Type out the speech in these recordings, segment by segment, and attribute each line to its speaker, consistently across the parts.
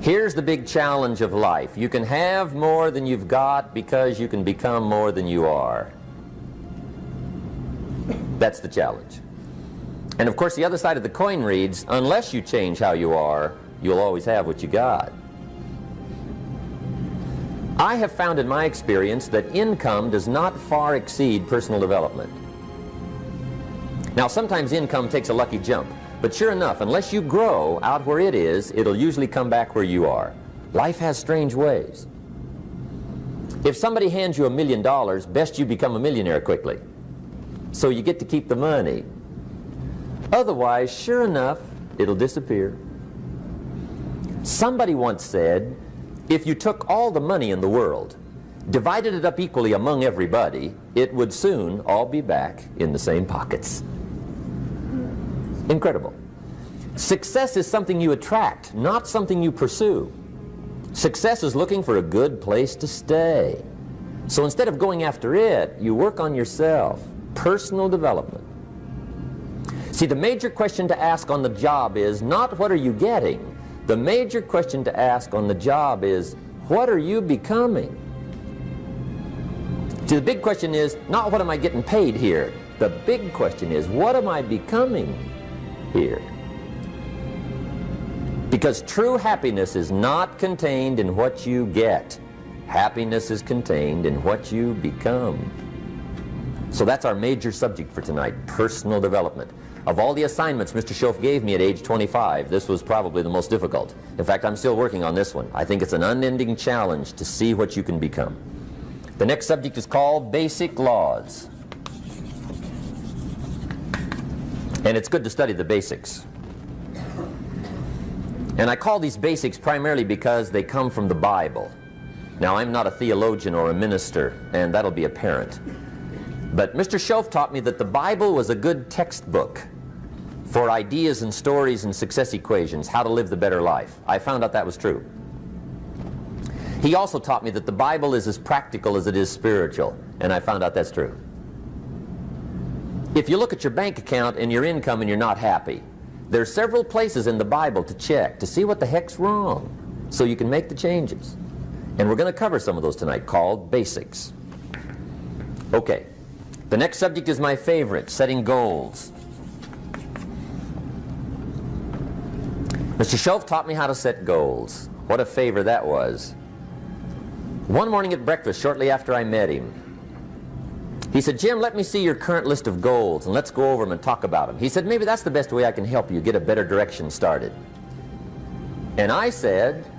Speaker 1: Here's the big challenge of life. You can have more than you've got because you can become more than you are. That's the challenge. And of course the other side of the coin reads, unless you change how you are, you'll always have what you got. I have found in my experience that income does not far exceed personal development. Now sometimes income takes a lucky jump, but sure enough, unless you grow out where it is, it'll usually come back where you are. Life has strange ways. If somebody hands you $1 million, best you become a millionaire quickly, so you get to keep the money. Otherwise, sure enough, it'll disappear. Somebody once said, if you took all the money in the world, divided it up equally among everybody, it would soon all be back in the same pockets. Incredible. Success is something you attract, not something you pursue. Success is looking for a good place to stay. So instead of going after it, you work on yourself. Personal development. See, the major question to ask on the job is not what are you getting? The major question to ask on the job is what are you becoming? See, the big question is not what am I getting paid here? The big question is what am I becoming here? Because true happiness is not contained in what you get. Happiness is contained in what you become. So that's our major subject for tonight, personal development. Of all the assignments Mr. Schoaf gave me at age 25, this was probably the most difficult. In fact, I'm still working on this one. I think it's an unending challenge to see what you can become. The next subject is called Basic Laws. And it's good to study the basics. And I call these basics primarily because they come from the Bible. Now, I'm not a theologian or a minister, and that'll be apparent. But Mr. Schoaf taught me that the Bible was a good textbook for ideas and stories and success equations, how to live the better life. I found out that was true. He also taught me that the Bible is as practical as it is spiritual, and I found out that's true. If you look at your bank account and your income and you're not happy, there are several places in the Bible to check to see what the heck's wrong so you can make the changes. And we're going to cover some of those tonight, called basics. Okay. The next subject is my favorite, setting goals. Mr. Schoaf taught me how to set goals. What a favor that was. One morning at breakfast, shortly after I met him, he said, Jim, let me see your current list of goals and let's go over them and talk about them. He said, maybe that's the best way I can help you get a better direction started. And I said,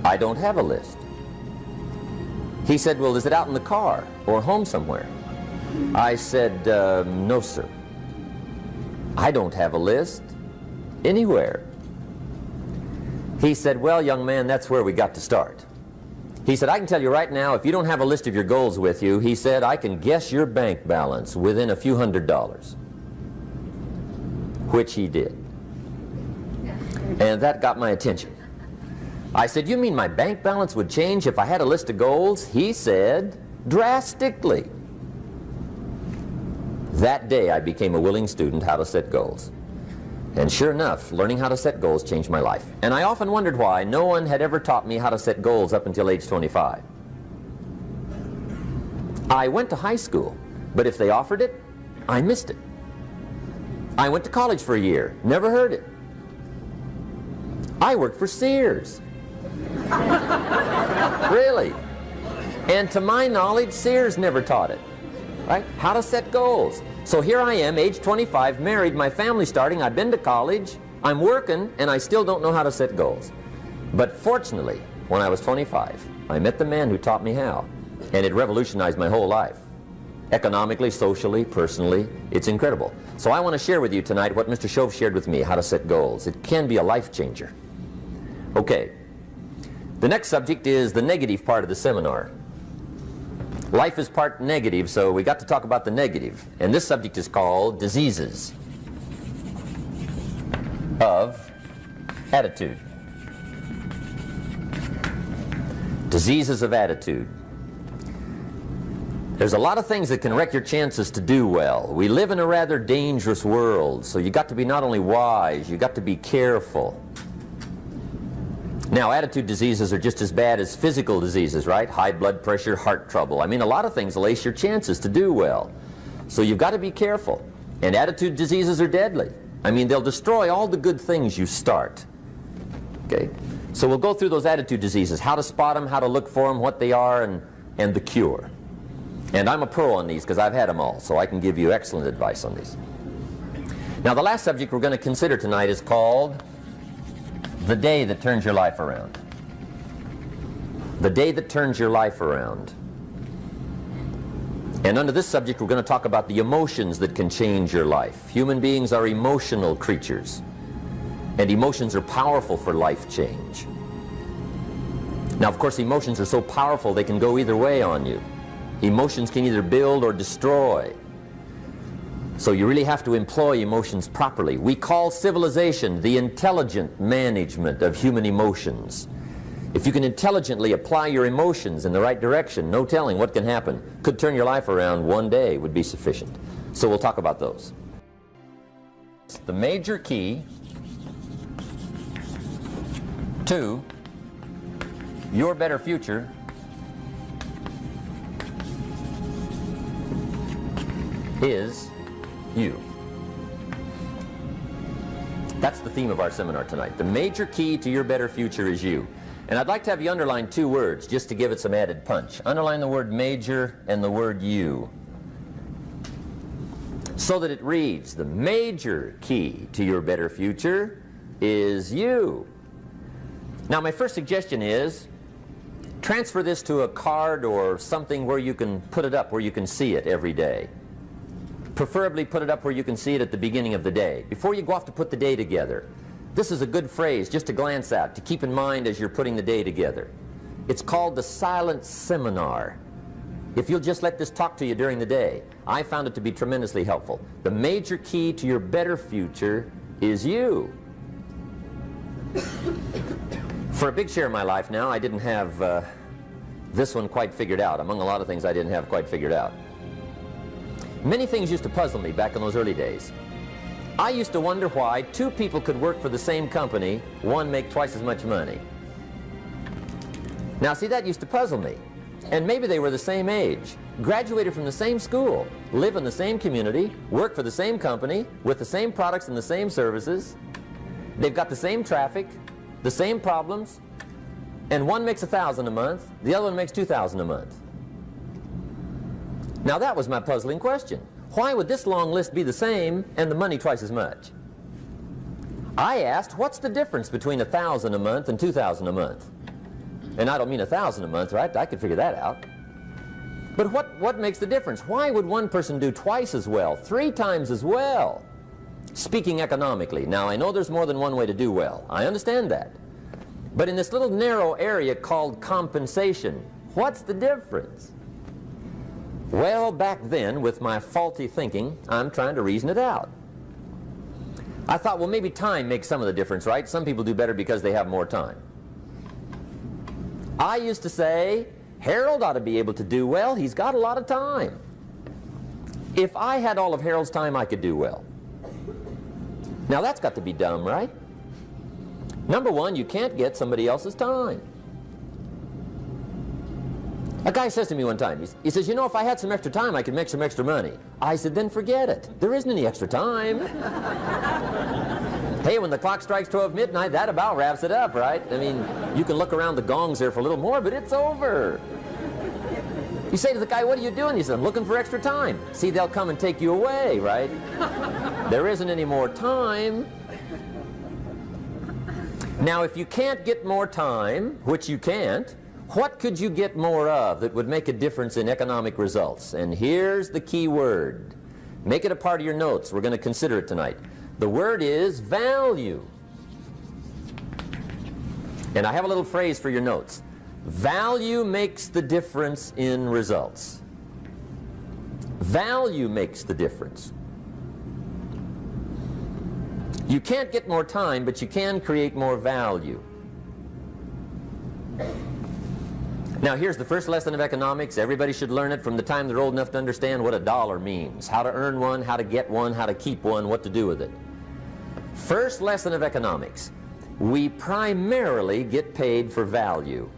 Speaker 1: I don't have a list. He said, well, is it out in the car or home somewhere? I said, no, sir. I don't have a list anywhere. He said, well, young man, that's where we got to start. He said, I can tell you right now, if you don't have a list of your goals with you, he said, I can guess your bank balance within a few $100s. Which he did. And that got my attention. I said, you mean my bank balance would change if I had a list of goals? He said, drastically. That day I became a willing student how to set goals. And sure enough, learning how to set goals changed my life. And I often wondered why no one had ever taught me how to set goals up until age 25. I went to high school, but if they offered it, I missed it. I went to college for a year, never heard it. I worked for Sears. Really. And to my knowledge, Sears never taught it. Right? How to set goals. So here I am, age 25, married, my family's starting, I've been to college, I'm working, and I still don't know how to set goals. But fortunately, when I was 25, I met the man who taught me how, and it revolutionized my whole life. Economically, socially, personally, it's incredible. So I want to share with you tonight what Mr. Schoaf shared with me, how to set goals. It can be a life changer. Okay. The next subject is the negative part of the seminar. Life is part negative, so we got to talk about the negative. And this subject is called diseases of attitude. Diseases of attitude. There's a lot of things that can wreck your chances to do well. We live in a rather dangerous world, so you got to be not only wise, you got to be careful. Now, attitude diseases are just as bad as physical diseases, right? High blood pressure, heart trouble. I mean, a lot of things will ace your chances to do well. So you've got to be careful. And attitude diseases are deadly. I mean, they'll destroy all the good things you start. Okay? So we'll go through those attitude diseases, how to spot them, how to look for them, what they are, and the cure. And I'm a pro on these because I've had them all, so I can give you excellent advice on these. Now, the last subject we're going to consider tonight is called the day that turns your life around. The day that turns your life around. And under this subject, we're going to talk about the emotions that can change your life. Human beings are emotional creatures, and emotions are powerful for life change. Now, of course, emotions are so powerful they can go either way on you. Emotions can either build or destroy. So you really have to employ emotions properly. We call civilization the intelligent management of human emotions. If you can intelligently apply your emotions in the right direction, no telling what can happen. Could turn your life around one day would be sufficient. So we'll talk about those. The major key to your better future is you. That's the theme of our seminar tonight. The major key to your better future is you. And I'd like to have you underline two words just to give it some added punch. Underline the word major and the word you, so that it reads, the major key to your better future is you. Now, my first suggestion is transfer this to a card or something where you can put it up, where you can see it every day. Preferably put it up where you can see it at the beginning of the day, before you go off to put the day together. This is a good phrase just to glance at, to keep in mind as you're putting the day together. It's called the silent seminar. If you'll just let this talk to you during the day, I found it to be tremendously helpful. The major key to your better future is you. For a big share of my life now, I didn't have this one quite figured out, among a lot of things I didn't have quite figured out. Many things used to puzzle me back in those early days. I used to wonder why two people could work for the same company, one make twice as much money. Now, see, that used to puzzle me. And maybe they were the same age, graduated from the same school, live in the same community, work for the same company, with the same products and the same services. They've got the same traffic, the same problems, and one makes $1,000 a month, the other one makes $2,000 a month. Now, that was my puzzling question. Why would this long list be the same and the money twice as much? I asked, what's the difference between $1,000 a month and $2,000 a month? And I don't mean $1,000 a month, right? I could figure that out. But what makes the difference? Why would one person do twice as well, 3 times as well? Speaking economically. Now, I know there's more than one way to do well. I understand that. But in this little narrow area called compensation, what's the difference? Well, back then, with my faulty thinking, I'm trying to reason it out. I thought, well, maybe time makes some of the difference, right? Some people do better because they have more time. I used to say, Harold ought to be able to do well. He's got a lot of time. If I had all of Harold's time, I could do well. Now, that's got to be dumb, right? Number one, you can't get somebody else's time. A guy says to me one time, he says, you know, if I had some extra time, I could make some extra money. I said, then forget it. There isn't any extra time. Hey, when the clock strikes 12 midnight, that about wraps it up, right? I mean, you can look around the gongs there for a little more, but it's over. You say to the guy, what are you doing? He says, I'm looking for extra time. See, they'll come and take you away, right? There isn't any more time. Now, if you can't get more time, which you can't, what could you get more of that would make a difference in economic results? And here's the key word. Make it a part of your notes. We're going to consider it tonight. The word is value. And I have a little phrase for your notes. Value makes the difference in results. Value makes the difference. You can't get more time, but you can create more value. Now, here's the first lesson of economics. Everybody should learn it from the time they're old enough to understand what a dollar means, how to earn one, how to get one, how to keep one, what to do with it. First lesson of economics. we primarily get paid for value.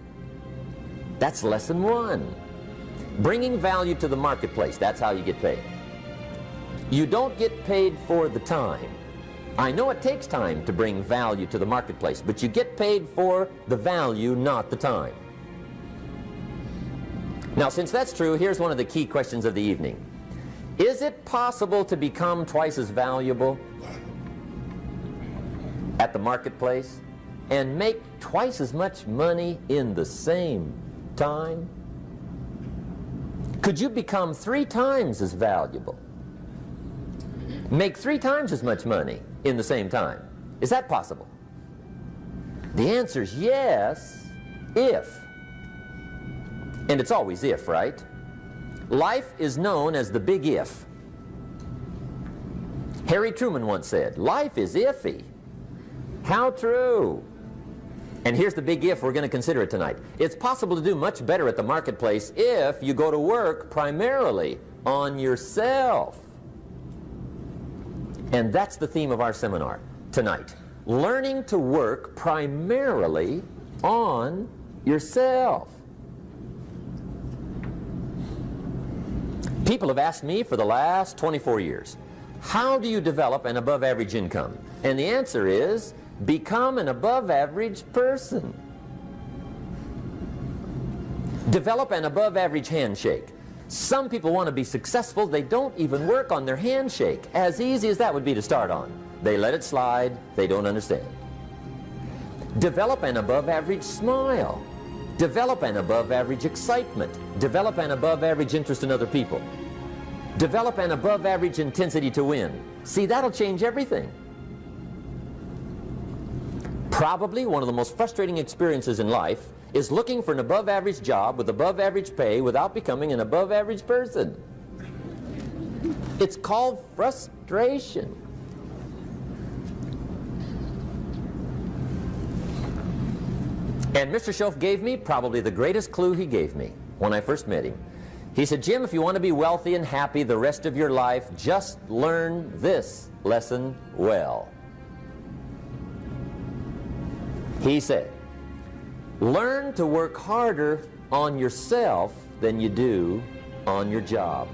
Speaker 1: That's lesson one. Bringing value to the marketplace, that's how you get paid. You don't get paid for the time. I know it takes time to bring value to the marketplace, but you get paid for the value, not the time. Now, since that's true, here's one of the key questions of the evening. Is it possible to become twice as valuable at the marketplace and make twice as much money in the same time? Could you become 3 times as valuable? Make 3 times as much money in the same time? Is that possible? The answer is yes, if. And it's always if, right? Life is known as the big if. Harry Truman once said, life is iffy. How true. And here's the big if we're going to consider it tonight. It's possible to do much better at the marketplace if you go to work primarily on yourself. And that's the theme of our seminar tonight. Learning to work primarily on yourself. People have asked me for the last 24 years, how do you develop an above average income? And the answer is, become an above average person. Develop an above average handshake. Some people want to be successful, they don't even work on their handshake. As easy as that would be to start on. They let it slide, they don't understand. Develop an above average smile. Develop an above average excitement. Develop an above average interest in other people. Develop an above average intensity to win. See, that'll change everything. Probably one of the most frustrating experiences in life is looking for an above average job with above average pay without becoming an above average person. It's called frustration. And Mr. Schoaf gave me probably the greatest clue he gave me when I first met him. He said, Jim, if you want to be wealthy and happy the rest of your life, just learn this lesson well. He said, learn to work harder on yourself than you do on your job.